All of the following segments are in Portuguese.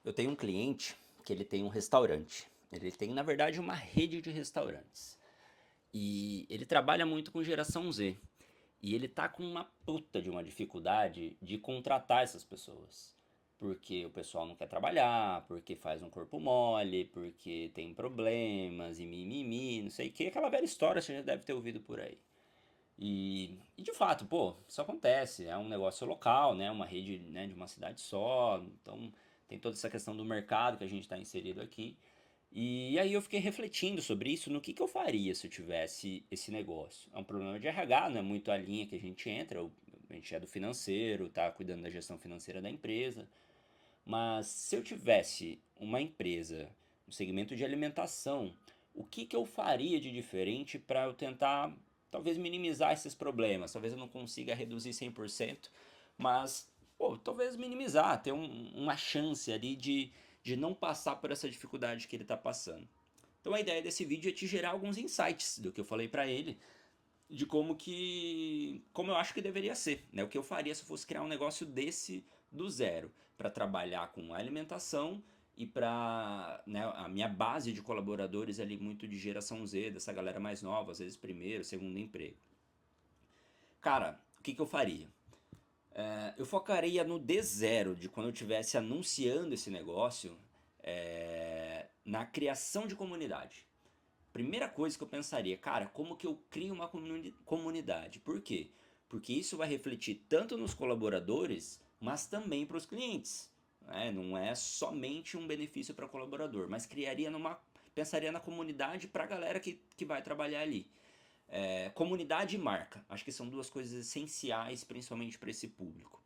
Eu tenho um cliente que ele tem um restaurante. Ele tem, na verdade, uma rede de restaurantes. E ele trabalha muito com geração Z. E ele tá com uma puta de uma dificuldade de contratar essas pessoas. Porque o pessoal não quer trabalhar, porque faz um corpo mole, porque tem problemas e mimimi, não sei o que. Aquela velha história que você já deve ter ouvido por aí. E de fato, pô, isso acontece. É um negócio local, né? Uma rede, né, de uma cidade só. Então tem toda essa questão do mercado que a gente está inserido aqui. E aí eu fiquei refletindo sobre isso, no que eu faria se eu tivesse esse negócio. É um problema de RH, não é muito a linha que a gente entra. A gente é do financeiro, tá cuidando da gestão financeira da empresa. Mas se eu tivesse uma empresa no segmento de alimentação, o que eu faria de diferente para eu tentar talvez minimizar esses problemas? Talvez eu não consiga reduzir 100%, mas pô, talvez minimizar, ter uma chance ali de não passar por essa dificuldade que ele está passando. Então a ideia desse vídeo é te gerar alguns insights do que eu falei para ele, de como eu acho que deveria ser, né? O que eu faria se eu fosse criar um negócio desse do zero, para trabalhar com alimentação e para, né, a minha base de colaboradores ali muito de geração Z, dessa galera mais nova, às vezes primeiro, segundo emprego. Cara, o que eu faria? Eu focaria no D0 de quando eu estivesse anunciando esse negócio, na criação de comunidade. Primeira coisa que eu pensaria, cara, como que eu crio uma comunidade? Por quê? Porque isso vai refletir tanto nos colaboradores, mas também para os clientes. Né? Não é somente um benefício para o colaborador, mas pensaria na comunidade para a galera que vai trabalhar ali. Comunidade e marca, acho que são duas coisas essenciais, principalmente para esse público.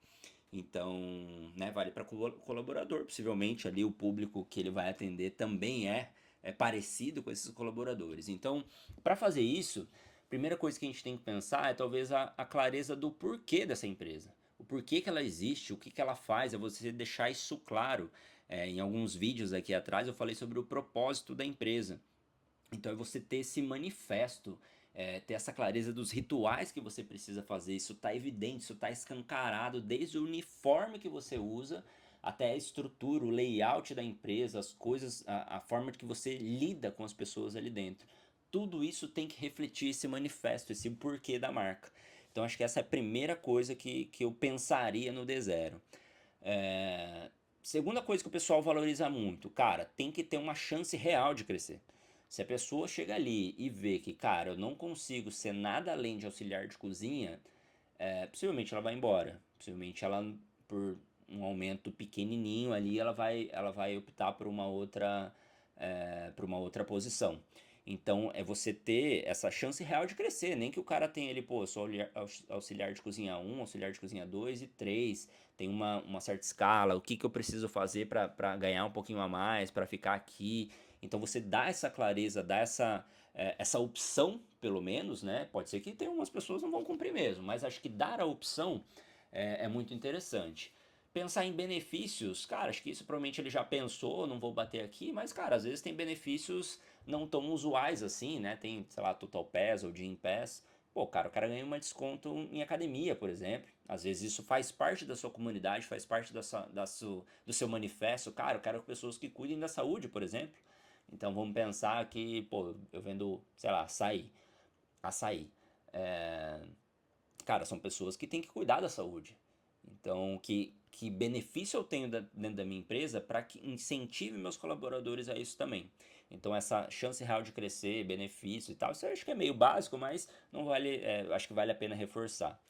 Então, né, vale para colaborador, possivelmente ali o público que ele vai atender também é parecido com esses colaboradores. Então, para fazer isso, a primeira coisa que a gente tem que pensar é talvez a clareza do porquê dessa empresa. O porquê que ela existe, o que ela faz, é você deixar isso claro. Em alguns vídeos aqui atrás eu falei sobre o propósito da empresa. Então é você ter esse manifesto, ter essa clareza dos rituais que você precisa fazer. Isso está evidente, isso está escancarado desde o uniforme que você usa até a estrutura, o layout da empresa, as coisas, a forma que você lida com as pessoas ali dentro. Tudo isso tem que refletir esse manifesto, esse porquê da marca. Então acho que essa é a primeira coisa que eu pensaria no D0. É... Segunda coisa que o pessoal valoriza muito, cara, tem que ter uma chance real de crescer. Se a pessoa chega ali e vê que, cara, eu não consigo ser nada além de auxiliar de cozinha, possivelmente ela vai embora. Possivelmente ela, por um aumento pequenininho ali, ela vai optar por uma outra posição. Então é você ter essa chance real de crescer, nem que o cara tenha ali, pô, eu sou auxiliar de cozinha um, auxiliar de cozinha 2 e 3, tem uma certa escala, o que eu preciso fazer para ganhar um pouquinho a mais, para ficar aqui. Então você dá essa clareza, dá essa opção, pelo menos, né? Pode ser que tenha umas pessoas que não vão cumprir mesmo, mas acho que dar a opção é muito interessante. Pensar em benefícios, cara, acho que isso provavelmente ele já pensou, não vou bater aqui, mas, cara, às vezes tem benefícios não tão usuais assim, né? Tem, sei lá, Total Pass ou Gym Pass. Pô, cara, o cara ganha um desconto em academia, por exemplo. Às vezes isso faz parte da sua comunidade, faz parte do seu manifesto. Cara, eu quero pessoas que cuidem da saúde, por exemplo. Então vamos pensar que, pô, eu vendo, sei lá, açaí. Cara, são pessoas que têm que cuidar da saúde. Então, que benefício eu tenho dentro da minha empresa para que incentive meus colaboradores a isso também. Então, essa chance real de crescer, benefício e tal, isso eu acho que é meio básico, mas não vale, acho que vale a pena reforçar.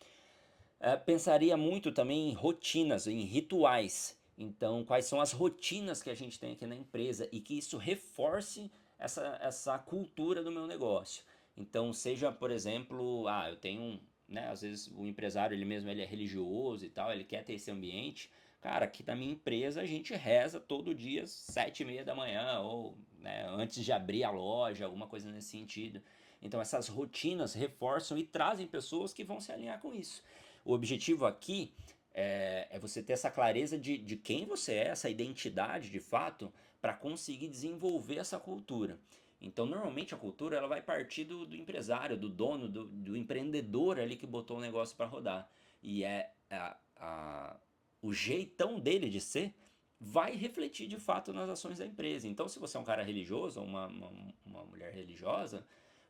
Pensaria muito também em rotinas, em rituais. Então, quais são as rotinas que a gente tem aqui na empresa e que isso reforce essa cultura do meu negócio. Então, seja, por exemplo, eu tenho né, às vezes o empresário ele mesmo ele é religioso e tal, ele quer ter esse ambiente. Cara, aqui na minha empresa a gente reza todo dia 7:30 da manhã ou né, antes de abrir a loja, alguma coisa nesse sentido. Então essas rotinas reforçam e trazem pessoas que vão se alinhar com isso. O objetivo aqui é você ter essa clareza de quem você é, essa identidade de fato, para conseguir desenvolver essa cultura. Então, normalmente a cultura ela vai partir do empresário, do dono, do empreendedor ali que botou o negócio para rodar. E o jeitão dele de ser vai refletir de fato nas ações da empresa. Então, se você é um cara religioso, ou uma mulher religiosa,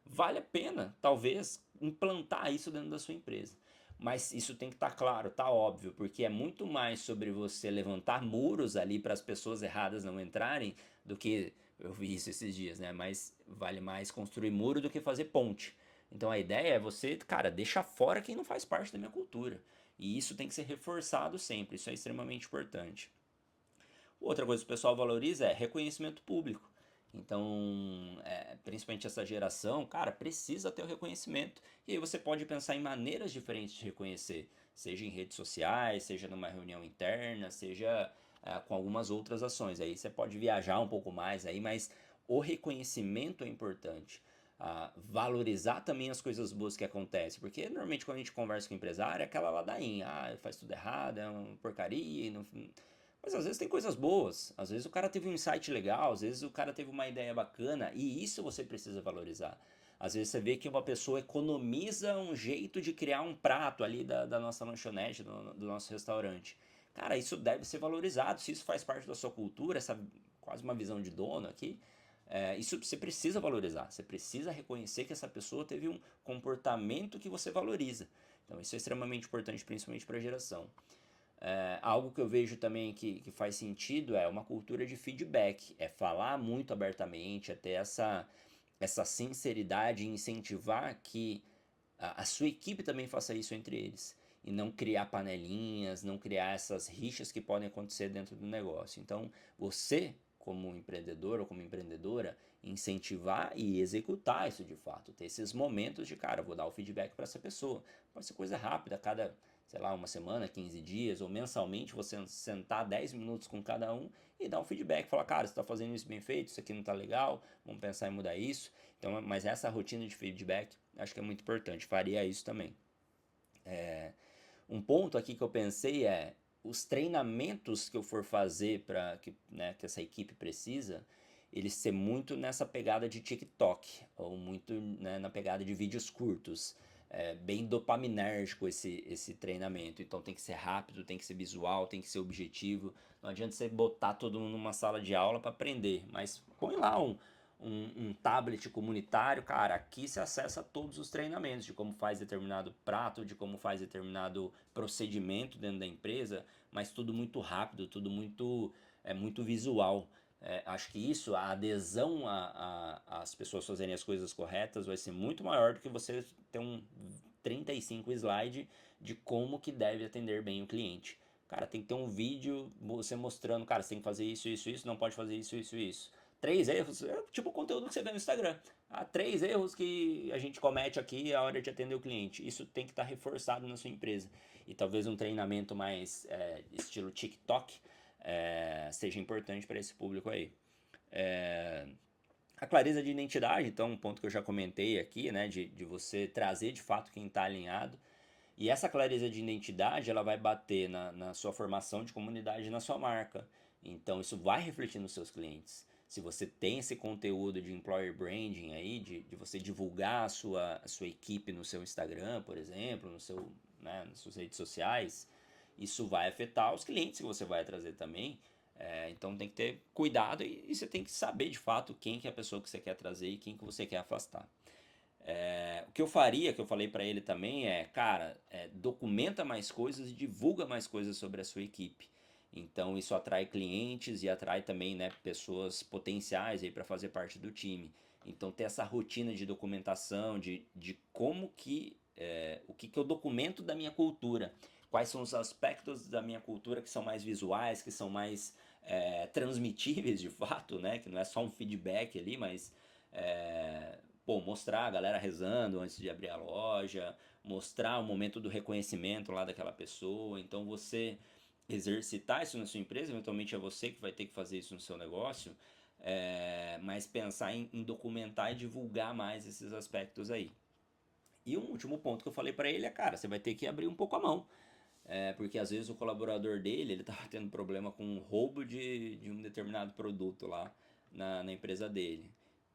vale a pena, talvez, implantar isso dentro da sua empresa. Mas isso tem que estar claro, tá óbvio, porque é muito mais sobre você levantar muros ali para as pessoas erradas não entrarem do que, eu vi isso esses dias, né? Mas vale mais construir muro do que fazer ponte. Então a ideia é você, cara, deixar fora quem não faz parte da minha cultura. E isso tem que ser reforçado sempre, isso é extremamente importante. Outra coisa que o pessoal valoriza é reconhecimento público. Então, principalmente essa geração, cara, precisa ter o reconhecimento. E aí você pode pensar em maneiras diferentes de reconhecer, seja em redes sociais, seja numa reunião interna, seja com algumas outras ações. Aí você pode viajar um pouco mais aí, mas o reconhecimento é importante. Valorizar também as coisas boas que acontecem, porque normalmente quando a gente conversa com o empresário é aquela ladainha, faz tudo errado, é uma porcaria, não, mas às vezes tem coisas boas, às vezes o cara teve um insight legal, às vezes o cara teve uma ideia bacana e isso você precisa valorizar. Às vezes você vê que uma pessoa economiza um jeito de criar um prato ali da nossa lanchonete, do nosso restaurante. Cara, isso deve ser valorizado, se isso faz parte da sua cultura, essa quase uma visão de dono aqui, isso você precisa valorizar, você precisa reconhecer que essa pessoa teve um comportamento que você valoriza. Então isso é extremamente importante, principalmente para a geração. Algo que eu vejo também que faz sentido é uma cultura de feedback, é falar muito abertamente, é ter essa sinceridade e incentivar que a sua equipe também faça isso entre eles. E não criar panelinhas, não criar essas rixas que podem acontecer dentro do negócio. Então, você, como empreendedor ou como empreendedora, incentivar e executar isso de fato. Ter esses momentos de, cara, vou dar o feedback para essa pessoa. Pode ser coisa rápida, cada, sei lá, uma semana, 15 dias, ou mensalmente, você sentar 10 minutos com cada um e dar um feedback. Falar, cara, você está fazendo isso bem feito, isso aqui não está legal, vamos pensar em mudar isso. Então, mas essa rotina de feedback acho que é muito importante, faria isso também. Um ponto aqui que eu pensei é os treinamentos que eu for fazer para que, né, que essa equipe precisa, eles ser muito nessa pegada de TikTok ou muito, né, na pegada de vídeos curtos. Bem dopaminérgico esse treinamento. Então tem que ser rápido, tem que ser visual, tem que ser objetivo. Não adianta você botar todo mundo numa sala de aula para aprender, mas põe lá um tablet comunitário, cara, aqui se acessa todos os treinamentos de como faz determinado prato, de como faz determinado procedimento dentro da empresa, mas tudo muito rápido, tudo muito visual. Acho que isso, a adesão às pessoas fazerem as coisas corretas vai ser muito maior do que você ter um 35 slide de como que deve atender bem o cliente. Cara, tem que ter um vídeo você mostrando, cara, você tem que fazer isso, isso, isso, não pode fazer isso, isso, isso. 3 erros, é tipo o conteúdo que você vê no Instagram. 3 erros que a gente comete aqui a hora de atender o cliente. Isso tem que estar reforçado na sua empresa. E talvez um treinamento mais estilo TikTok seja importante para esse público aí. A clareza de identidade, então, um ponto que eu já comentei aqui, né, de você trazer de fato quem está alinhado. E essa clareza de identidade, ela vai bater na sua formação de comunidade e na sua marca. Então, isso vai refletir nos seus clientes. Se você tem esse conteúdo de employer branding aí, de você divulgar a sua equipe no seu Instagram, por exemplo, nas suas redes sociais, isso vai afetar os clientes que você vai trazer também. Então tem que ter cuidado e você tem que saber de fato quem que é a pessoa que você quer trazer e quem que você quer afastar. O que eu faria, que eu falei para ele também cara, documenta mais coisas e divulga mais coisas sobre a sua equipe. Então isso atrai clientes e atrai também, né, pessoas potenciais aí para fazer parte do time. Então ter essa rotina de documentação, de como que o que eu documento da minha cultura, quais são os aspectos da minha cultura que são mais visuais, que são mais transmitíveis de fato, né, que não é só um feedback ali, mas pô, mostrar a galera rezando antes de abrir a loja, mostrar o momento do reconhecimento lá daquela pessoa. Então você exercitar isso na sua empresa, eventualmente é você que vai ter que fazer isso no seu negócio, mas pensar em documentar e divulgar mais esses aspectos aí. E um último ponto que eu falei para ele cara, você vai ter que abrir um pouco a mão. Porque às vezes o colaborador dele, ele tava tendo problema com o roubo de um determinado produto lá na empresa dele.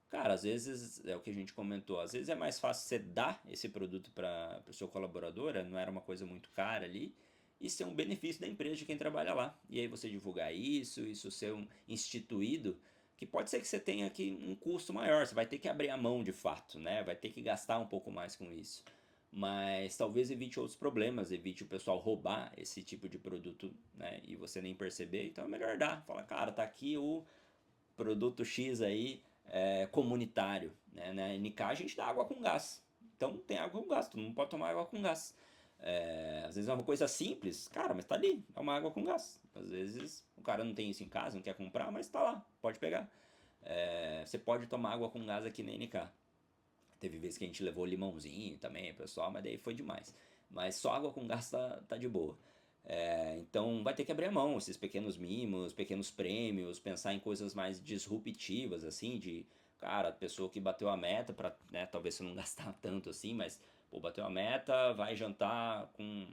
Cara, às vezes é o que a gente comentou, às vezes é mais fácil você dar esse produto para o seu colaborador, não era uma coisa muito cara ali, e ser um benefício da empresa de quem trabalha lá. E aí você divulgar isso ser instituído, que pode ser que você tenha aqui um custo maior, você vai ter que abrir a mão de fato, né? Vai ter que gastar um pouco mais com isso. Mas talvez evite outros problemas, evite o pessoal roubar esse tipo de produto, né? E você nem perceber, então é melhor dar. Fala, cara, tá aqui o produto X aí comunitário, né? Na NK a gente dá água com gás. Então tem água com gás, tu não pode tomar água com gás. Às vezes é uma coisa simples, cara, mas tá ali, é uma água com gás. Às vezes o cara não tem isso em casa, não quer comprar, mas tá lá, pode pegar. Você pode tomar água com gás aqui na NK. Teve vezes que a gente levou limãozinho também, pessoal, mas daí foi demais. Mas só água com gás tá de boa. Então vai ter que abrir a mão, esses pequenos mimos, pequenos prêmios, pensar em coisas mais disruptivas, assim, de, cara, a pessoa que bateu a meta, para, né, talvez você não gastar tanto assim, mas, pô, bateu a meta, vai jantar com,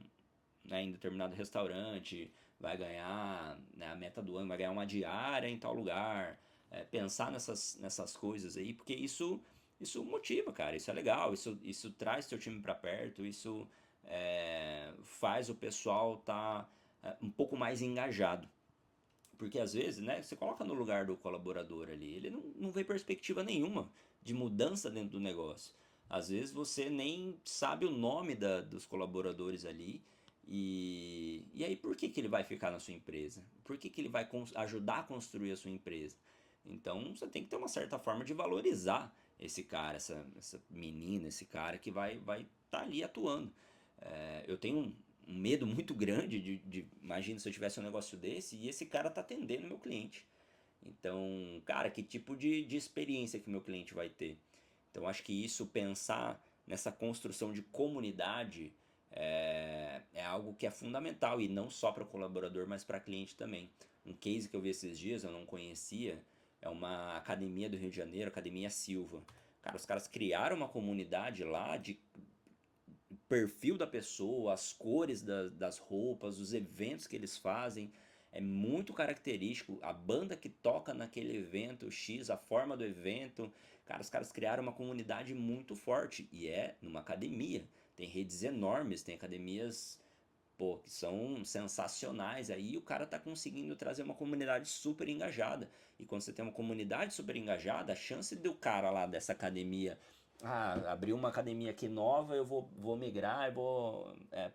né, em determinado restaurante, vai ganhar, né, a meta do ano, vai ganhar uma diária em tal lugar. Pensar nessas coisas aí, porque isso motiva, cara, isso é legal, isso traz seu time para perto, isso faz o pessoal tá um pouco mais engajado. Porque às vezes, né, você coloca no lugar do colaborador ali, ele não vê perspectiva nenhuma de mudança dentro do negócio. Às vezes você nem sabe o nome dos colaboradores ali. E aí, por que, que ele vai ficar na sua empresa? Por que, que ele vai ajudar a construir a sua empresa? Então você tem que ter uma certa forma de valorizar esse cara, essa menina, esse cara que vai tá ali atuando. Eu tenho um medo muito grande imagina se eu tivesse um negócio desse e esse cara tá atendendo meu cliente. Então, cara, que tipo de experiência que meu cliente vai ter? Então, acho que isso, pensar nessa construção de comunidade é algo que é fundamental e não só para o colaborador, mas para cliente também. Um case que eu vi esses dias, eu não conhecia, é uma academia do Rio de Janeiro, Academia Silva. Cara, os caras criaram uma comunidade lá de perfil da pessoa, as cores das roupas, os eventos que eles fazem. É muito característico. A banda que toca naquele evento X, a forma do evento. Cara, os caras criaram uma comunidade muito forte. E é numa academia. Tem redes enormes, tem academias, pô, que são sensacionais. Aí o cara tá conseguindo trazer uma comunidade super engajada. E quando você tem uma comunidade super engajada, a chance do cara lá dessa academia, abriu uma academia aqui nova, eu vou migrar,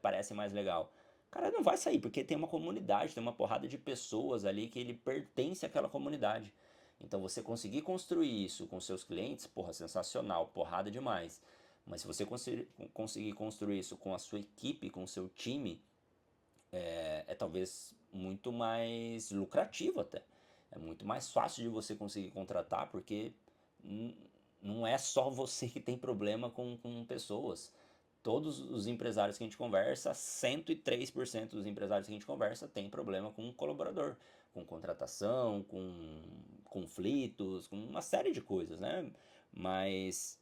parece mais legal. O cara não vai sair, porque tem uma comunidade, tem uma porrada de pessoas ali que ele pertence àquela comunidade. Então você conseguir construir isso com seus clientes, porra, sensacional, porrada demais. Mas se você conseguir construir isso com a sua equipe, com o seu time, talvez muito mais lucrativo até. É muito mais fácil de você conseguir contratar, porque não é só você que tem problema com pessoas. Todos os empresários que a gente conversa, 103% dos empresários que a gente conversa tem problema com o colaborador, com contratação, com conflitos, com uma série de coisas, né? Mas,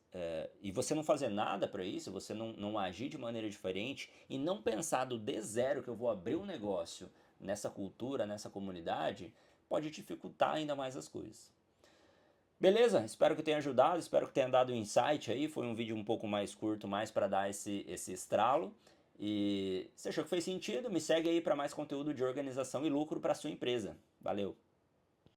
e você não fazer nada para isso, você não agir de maneira diferente e não pensar do de zero que eu vou abrir um negócio nessa cultura, nessa comunidade, pode dificultar ainda mais as coisas. Beleza? Espero que tenha ajudado, espero que tenha dado um insight aí. Foi um vídeo um pouco mais curto, mais para dar esse estralo. E se achou que fez sentido, me segue aí para mais conteúdo de organização e lucro para sua empresa. Valeu!